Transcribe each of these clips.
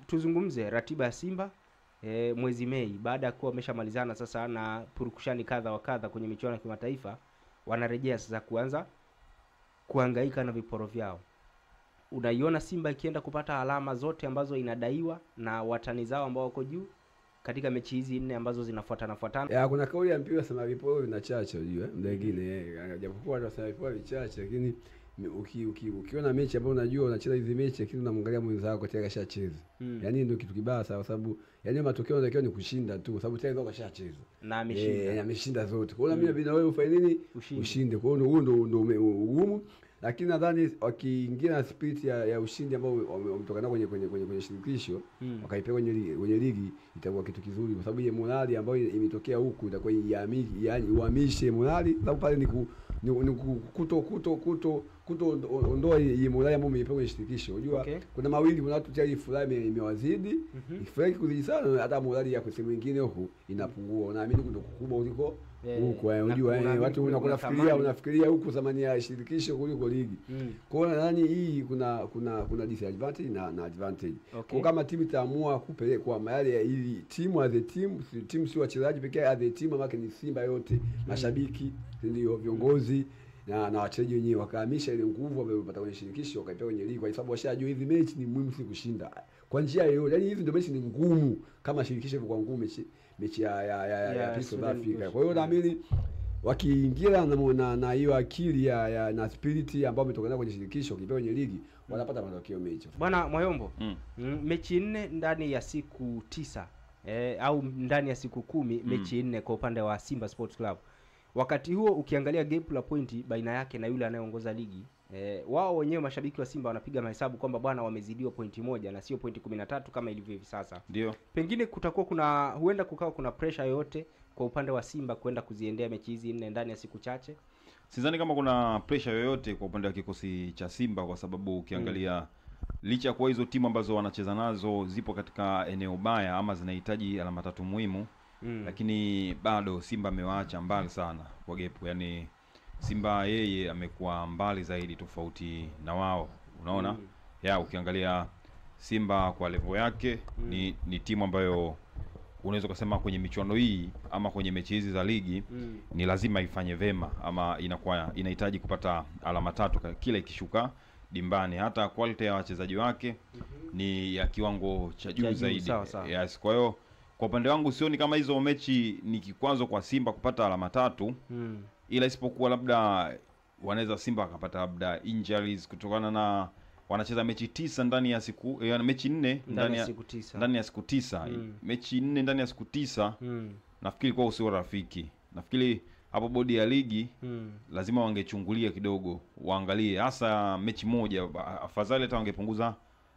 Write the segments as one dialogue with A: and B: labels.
A: tuzungumze ratiba ya Simba mwezi Mei, baada ya kuwa wameshamalizana sasa na purukushani kadha wa kadha kwenye michuano ya kimataifa, wanarejea sasa kuanza kuhangaika na viporo vyao. Unaiona Simba ikienda kupata alama zote ambazo inadaiwa na watani zao ambao wako juu katika mechi hizi 4 ambazo zinafuatana?
B: Ya, kuna kauli ya mpira sema viporo vinachache, unajua muda mwingine japokuwa watu wasema viporo vichache, lakini ukiona mechi ambayo unajua unacheza hizi mechi lakini unamwangalia mwenzako tayari kashacheza. Yaani ndio kitu kibaya sana, sababu yaani matokeo yanatakiwa ni kushinda tu, sababu tayari ndio kashacheza
A: na ameshinda.
B: Ameshinda zote. Kwa hiyo mimi inabidi na wewe ufanye nini? Ushinde. Kwa hiyo ndio ugumu, lakini nadhani wakiingia na spirit ya ushindi ambao wametoka nao kwenye shirikisho, wakaipea kwenye ligi, itakuwa kitu kizuri, kwa sababu ile morali ambayo imetokea huku itakuwa yaani uhamishe morali, sababu pale ni ondoa hii morali ambayo imeipewa kwenye shirikisho. Unajua kuna mawili, kuna watu tayari fulani imewazidi, ifanye kuzidi sana, hata morali ya kusema wengine huko inapungua. Naamini ndio kukubwa kuliko huko. Unajua watu unafikiria huko thamani ya shirikisho kuliko ligi. Kwa hiyo nadhani hii kuna disadvantage na advantage. Kwa kama timu itaamua kupeleka mahali ya hivi timu as a team sio wachezaji pekee, as a team kama ni Simba yote, mashabiki ndio viongozi na wachezaji wenyewe wakahamisha ile nguvu wamepata kwenye shirikisho wakaipewa kwenye ligi, kwa sababu washajua hizi mechi ni muhimu si kushinda kwa njia yoyote. Yaani hizi ndio mechi ni ngumu, kama shirikisho kwa ngumu mechi ya South Africa. Kwa hiyo naamini wakiingia na hiyo akili na spirit ambayo imetokana kwenye shirikisho kipewa kwenye ligi, wanapata matokeo mechi.
A: Bwana Mwayombo, mechi 4 ndani ya siku 9 au ndani ya siku 10, mechi 4 kwa upande wa Simba Sports Club. Wakati huo ukiangalia gap la pointi baina yake na yule anayeongoza ligi, wao wenyewe mashabiki wa Simba wanapiga mahesabu kwamba bwana wamezidiwa pointi 1 na sio pointi 13 kama ilivyo hivi sasa.
C: Ndio.
A: Pengine kutakuwa huenda kukawa kuna pressure yoyote kwa upande wa Simba kwenda kuziendea mechi hizi 4 ndani ya siku chache.
C: Sidhani kama kuna pressure yoyote kwa upande wa kikosi cha Simba, kwa sababu ukiangalia licha kwa hizo timu ambazo wanacheza nazo zipo katika eneo baya ama zinahitaji alama 3 muhimu, lakini bado Simba amewaacha mbali sana kwa gap. Yaani Simba yeye amekuwa mbali zaidi tofauti na wao, unaona? Ukiangalia Simba kwa level yake ni timu ambayo unaweza kusema kwenye michuano hii ama kwenye mechi hizi za ligi ni lazima ifanye vema, ama inakuwa inahitaji kupata alama 3 kila ikishuka dimbani. Hata quality ya wachezaji wake ni ya kiwango cha juu zaidi. Yes, kwa hiyo kwa upande wangu sioni kama hizo mechi ni kikwazo kwa Simba kupata alama 3, ila isipokuwa labda wanaweza Simba akapata labda injuries kutokana na wanacheza mechi 9 ndani ya siku, mechi 4 ndani ya siku 9. Mechi 4 ndani ya siku 9, nafikiri kwa usio rafiki. Nafikiri hapo bodi ya ligi lazima wangechungulia kidogo, waangalie hasa mechi moja, afadhali hata wangepunguza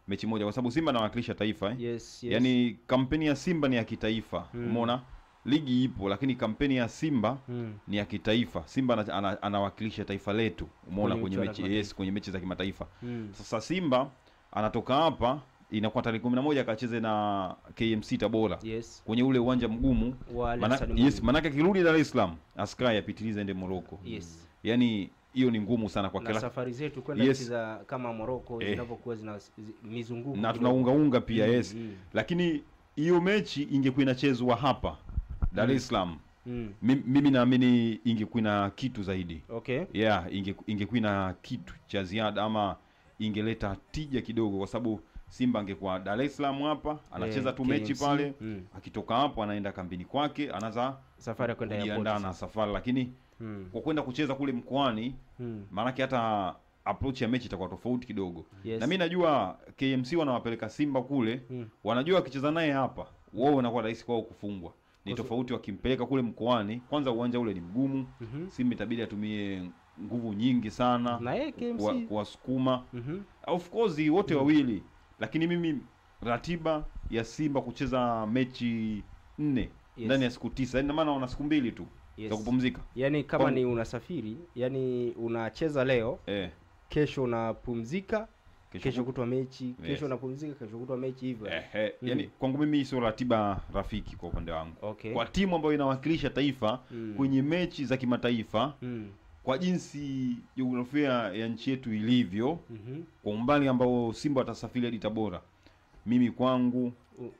C: mechi moja, kwa sababu Simba anawakilisha taifa. Yaani kampeni ya Simba ni ya kitaifa. Umeona? Ligi ipo lakini kampeni ya Simba ni ya kitaifa. Simba anawakilisha taifa letu. Umeona kwenye mechi kwenye mechi za kimataifa. Sasa Simba anatoka hapa, inakuwa tarehe 11 akacheze na KMC Tabora kwenye ule uwanja mgumu. Manake kirudi Dar es Salaam Askai yapitiliza ende Morocco. Yaani hiyo ni ngumu sana kwa kila
A: safari zetu kwenda nchi za kama Morocco zinapokuwa zina mizunguko
C: na tunaunga pia. Lakini hiyo mechi ingekuwa inachezwa hapa Dar es Salaam, mimi naamini ingekuwa na kitu zaidi. Ingekuwa na kitu cha ziada, ama ingeleta tija kidogo, kwa sababu Simba angekuwa Dar es Salaam hapa anacheza tu mechi pale, akitoka hapo anaenda kambini kwake, anaanza
A: safari kwenda
C: airport na safari. Lakini kwa kwenda kucheza kule mkoani, maana hata approach ya mechi itakuwa tofauti kidogo. Na mimi najua KMC wanawapeleka Simba kule, wanajua wakicheza naye hapa wao wanakuwa rahisi kwao kufungwa. Ni tofauti wakimpeleka kule mkoani, kwanza uwanja ule ni mgumu. Simba itabidi atumie nguvu nyingi sana
A: na
C: kuwasukuma. Of course wote wawili, lakini mimi ratiba ya Simba kucheza mechi 4 ndani ya siku 9, ina maana wana siku 2 tu za kupumzika.
A: Yaani kama ni unasafiri, yani unacheza leo, kesho unapumzika, kesho kutwa mechi, kesho unapumzika, kesho kutwa mechi, hivyo.
C: Yaani kwangu mimi sio ratiba rafiki kwa upande wangu. Kwa timu ambayo inawakilisha taifa kwenye mechi za kimataifa, kwa jinsi jiografia ya nchi yetu ilivyo, kwa umbali ambao Simba atasafiri hadi Tabora, mimi kwangu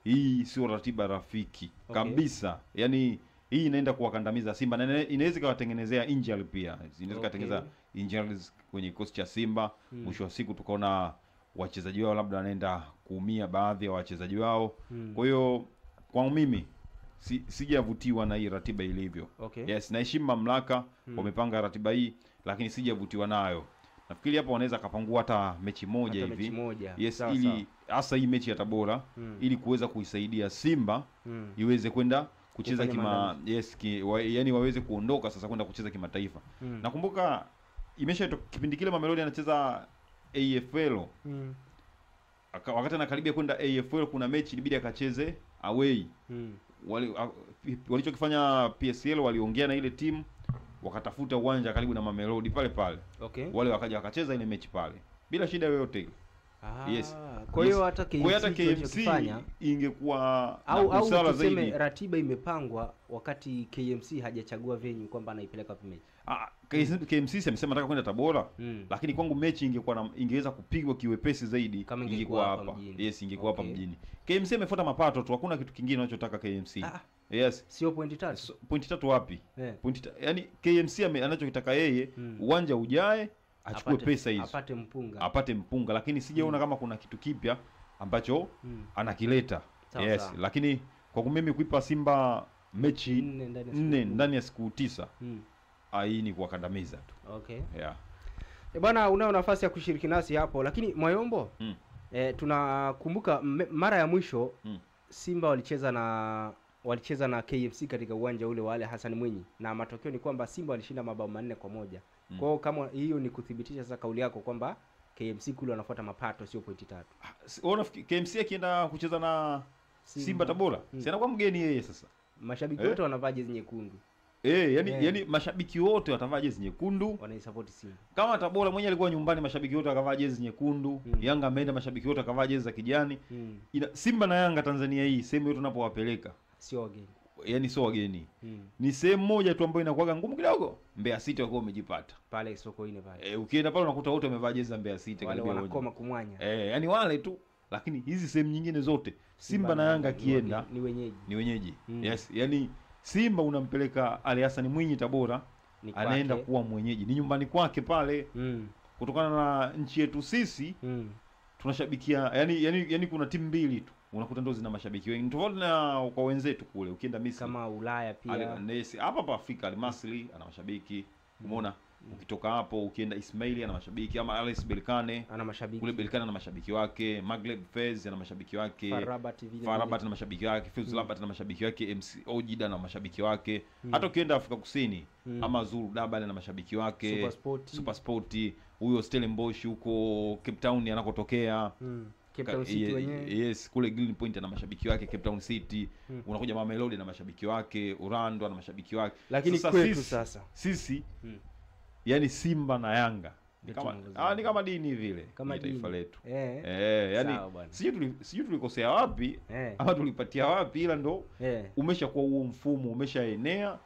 C: hii sio ratiba rafiki kabisa. Yaani hii inaenda kuwakandamiza Simba na inaweza ikawatengenezea injury pia. Inaweza kutengeneza injuries kwenye kikosi cha Simba. Mwisho wa siku tukaona wachezaji wao labda wanaenda kuumia, baadhi ya wachezaji wao. Kwa hiyo kwa mimi sijavutiwa na hii ratiba ilivyo. Yes, naheshimu mamlaka wamepanga ratiba hii, lakini sijavutiwa nayo. Nafikiri hapo wanaweza kapangua hata mechi moja hivi. Yes, ili hasa hii mechi ya Tabora ili kuweza kuisaidia Simba iweze kwenda kucheza yani waweze kuondoka sasa kwenda kucheza kimataifa. Nakumbuka kipindi kile Mamelodi anacheza AFL. Wakati anakaribia kwenda AFL kuna mechi ilibidi akacheze away. Walichokifanya PSL waliongea na ile timu wakatafuta uwanja karibu na Mamelodi pale pale. Wale wakaja wakacheza ile mechi pale bila shida yoyote ile. Yes.
A: Kwa hiyo hata KMC
C: ingekuwa
A: au tuseme ratiba imepangwa wakati KMC hajachagua venue kwamba anaipeleka wapi mechi.
C: KMC amesema nataka kwenda Tabora, lakini kwangu mechi ingeweza kupigwa kiwepesi zaidi ingekuwa hapa. Yes, ingekuwa hapa mjini. KMC amefuata mapato tu, hakuna kitu kingine anachotaka KMC. Yes.
A: Sio pointi 3.
C: Pointi 3 wapi? Yaani KMC anachokitaka yeye uwanja ujae, achukue pesa hizo. Apate mpunga, lakini sijaona kama kuna kitu kipya ambacho anakileta. Yes, lakini kwa mimi kuipa Simba mechi 4 ndani ya siku 9. Hii ni kuwakandamiza tu. Yeah.
A: Bwana, unao nafasi ya kushiriki nasi hapo, lakini Mwayombo tunakumbuka mara ya mwisho Simba walicheza na KMC katika uwanja ule wa Ali Hassan Mwinyi, na matokeo ni kwamba Simba walishinda mabao 4-1. Kwa hiyo kama hiyo ni kuthibitisha sasa kauli yako kwamba KMC kule wanafuata mapato sio pointi 3.
C: Unaona KMC akienda kucheza na Simba Tabora, si anakuwa mgeni yeye sasa.
A: Mashabiki wote wanavaa jezi nyekundu.
C: Yani mashabiki wote watavaa jezi nyekundu,
A: wanaisupport Simba.
C: Kama Tabora mwenyewe alikuwa nyumbani, mashabiki wote wakavaa jezi nyekundu. Yanga ameenda, mashabiki wote wakavaa jezi za kijani. Simba na Yanga Tanzania hii sehemu yote tunapowapeleka
A: sio wageni.
C: Yaani sio wageni. Ni sehemu moja tu ambayo inakuwa ngumu kidogo. Mbeya City wako wamejipata.
A: Pale Sokoine pale.
C: Ukienda pale unakuta wote wamevaa jezi za Mbeya City
A: karibia wote. Wanakoma kumwanya.
C: Yani wale tu. Lakini hizi sehemu nyingine zote Simba na Yanga kienda
A: ni wenyeji.
C: Yes, yani Simba unampeleka Ali Hassan Mwinyi Tabora, anaenda kuwa mwenyeji. Ni nyumbani kwake pale. Kutokana na nchi yetu sisi tunashabikia yani kuna timu mbili tu unakuta ndo zina mashabiki wengi, tofauti na kwa wenzetu kule. Ukienda Misri
A: kama Ulaya pia,
C: hapa pa Afrika Al-Masry ana mashabiki. Umeona? Ukitoka hapo ukienda Ismaili ana mashabiki, ama Alex Belkane
A: ana mashabiki.
C: Kule Belkane ana mashabiki wake, Maghreb Fez ana mashabiki wake, Farabat ana mashabiki wake, Fuz Rabat ana mashabiki wake, MC Ojida ana mashabiki wake. Hata ukienda Afrika Kusini ama Zulu Dabal ana mashabiki wake, Super Sport, huyo Stellenbosch huko Cape Town anakotokea.
A: Cape Town City wenyewe.
C: Yes, kule Green Point ana mashabiki wake, Cape Town City. Unakuja Mamelodi na mashabiki wake, Orlando ana mashabiki wake.
A: Lakini kwetu
C: sisi yani Simba na Yanga ni kama dini vile kama taifa letu. Yani sijui tulikosea wapi ama tulipatia wapi, ila ndo umeshakuwa huo mfumo umeshaenea.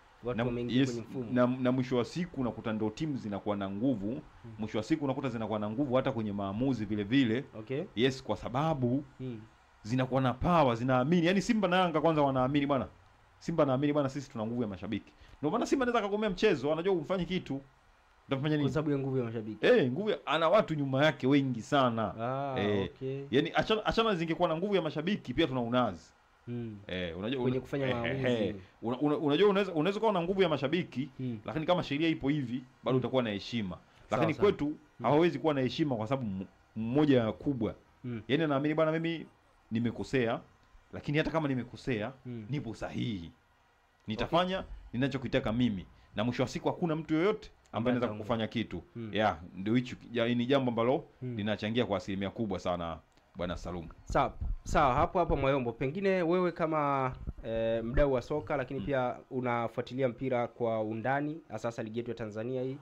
C: Na mwisho wa siku unakuta ndo timu zinakuwa na nguvu. Mwisho wa siku unakuta zinakuwa na nguvu hata kwenye maamuzi vile vile. Yes, kwa sababu zinakuwa na power, zinaamini. Yani Simba na Yanga kwanza wanaamini bwana. Simba naamini bwana, sisi tuna nguvu ya mashabiki. Ndio maana Simba anaweza kagomea mchezo, anajua umfanye kitu. Utafanya nini?
A: Kwa sababu ya nguvu ya mashabiki.
C: Nguvu ana watu nyuma yake wengi sana. Yani achana zingekuwa na nguvu ya mashabiki pia tuna unazi.
A: Unajua kwenye kufanya maamuzi.
C: Unajua unaweza kuwa na nguvu ya mashabiki, lakini kama sheria ipo hivi bado utakuwa na heshima. Lakini kwetu hawawezi kuwa na heshima kwa sababu mmoja kubwa. Yani anaamini bwana, mimi nimekosea, lakini hata kama nimekosea nipo sahihi. Nitafanya ninachokitaka mimi, na mwisho wa siku hakuna mtu yoyote ambaye anaweza kufanya kitu. Ndio hicho ni jambo ambalo linachangia kwa asilimia kubwa sana Bwana Salum.
A: Sawa, hapo Mwayombo, pengine wewe kama mdau wa soka, lakini pia unafuatilia mpira kwa undani, hasa ligi yetu ya Tanzania hii,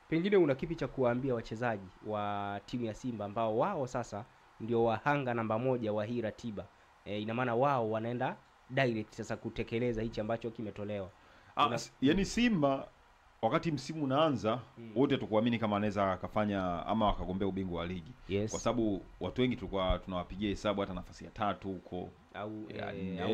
A: pengine una kipi cha kuwaambia wachezaji wa timu ya Simba ambao wao sasa ndio wahanga namba 1 wa hii ratiba? Ina maana wao wanaenda direct sasa kutekeleza hichi ambacho kimetolewa.
C: Yani Simba wakati msimu unaanza wote tukuamini kama anaweza akafanya ama akagombea ubingwa wa ligi.
A: Yes.
C: Kwa sababu watu wengi tulikuwa tunawapigia hesabu hata nafasi ya 3 huko
A: au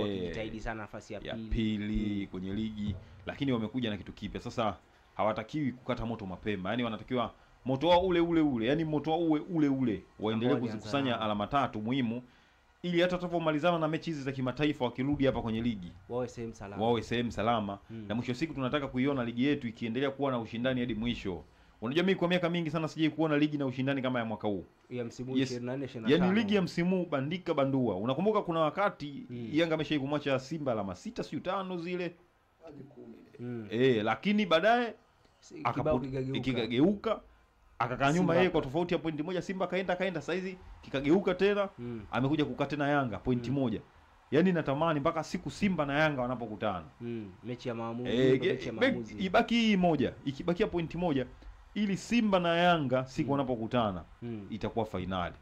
A: wakijitahidi sana nafasi ya
C: pili kwenye ligi, lakini wamekuja na kitu kipya. Sasa hawatakiwi kukata moto mapema. Yaani wanatakiwa moto wao ule. Yaani moto wao ule. Waendelee kuzikusanya alama 3 muhimu ili hata tutapomalizana na mechi hizi za kimataifa wakirudi hapa kwenye ligi wawe sehemu salama. Na mwisho siku tunataka kuiona ligi yetu ikiendelea kuwa na ushindani hadi mwisho. Unajua mimi kwa miaka mingi sana sijai kuona ligi na ushindani kama ya mwaka huu.
A: Ya msimu 24-25.
C: Yaani ligi ya msimu bandika bandua. Unakumbuka kuna wakati Yanga ameshai kumwacha Simba alama 6 siyo 5 zile hadi 10. Lakini baadaye ikageuka akakaa nyuma yeye kwa tofauti ya pointi moja. Simba kaenda saizi kikageuka tena amekuja kukaa tena Yanga pointi moja. Yaani natamani mpaka siku Simba na Yanga wanapokutana
A: mechi ya maamuzi
C: ibaki hii moja, ikibakia pointi moja ili Simba na Yanga siku wanapokutana itakuwa fainali.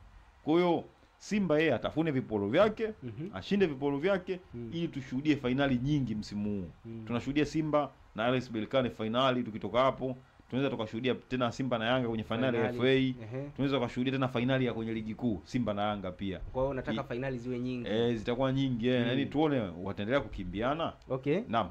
C: Kwa hiyo Simba yeye atafune viporo vyake, ashinde viporo vyake ili tushuhudie fainali nyingi msimu huu. Tunashuhudia Simba na RS Berkane fainali, tukitoka hapo tunaweza tukashuhudia tena Simba na Yanga kwenye fainali ya FA. Tunaweza tukashuhudia tena fainali ya kwenye ligi kuu Simba na Yanga pia.
A: Kwa hiyo nataka fainali ziwe nyingi.
C: Zitakuwa nyingi. Yaani tuone wataendelea kukimbiana.
A: Okay.
C: Naam.